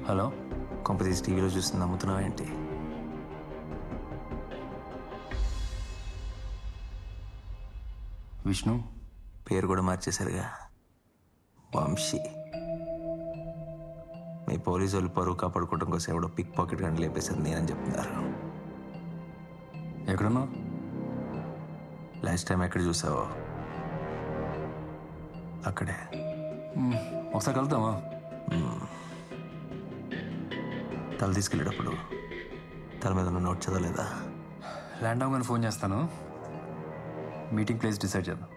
Hello, కొంపతీసి టీవీలో చూసి నమ్ముతున్నావా ఏంటి? విష్ణు పేరు కూడా మార్చేశారుగా, వంశీ. మీ పోలీసు వాళ్ళు పరువు కాపాడుకోవడం కోసం ఎవడో పిక్ పాకెట్ గంట లేపేశారు నేనని చెప్తున్నారు. ఎక్కడున్నావు? లాస్ట్ టైం ఎక్కడ చూసావో అక్కడే. ఒకసారి కలుద్దామా? తల తీసుకెళ్ళేటప్పుడు తల మీద ఉన్న నోట్ చదవలేదా? ల్యాండ్ అవ్వగానే ఫోన్ చేస్తాను. మీటింగ్ ప్లేస్ డిసైడ్ చేద్దాం.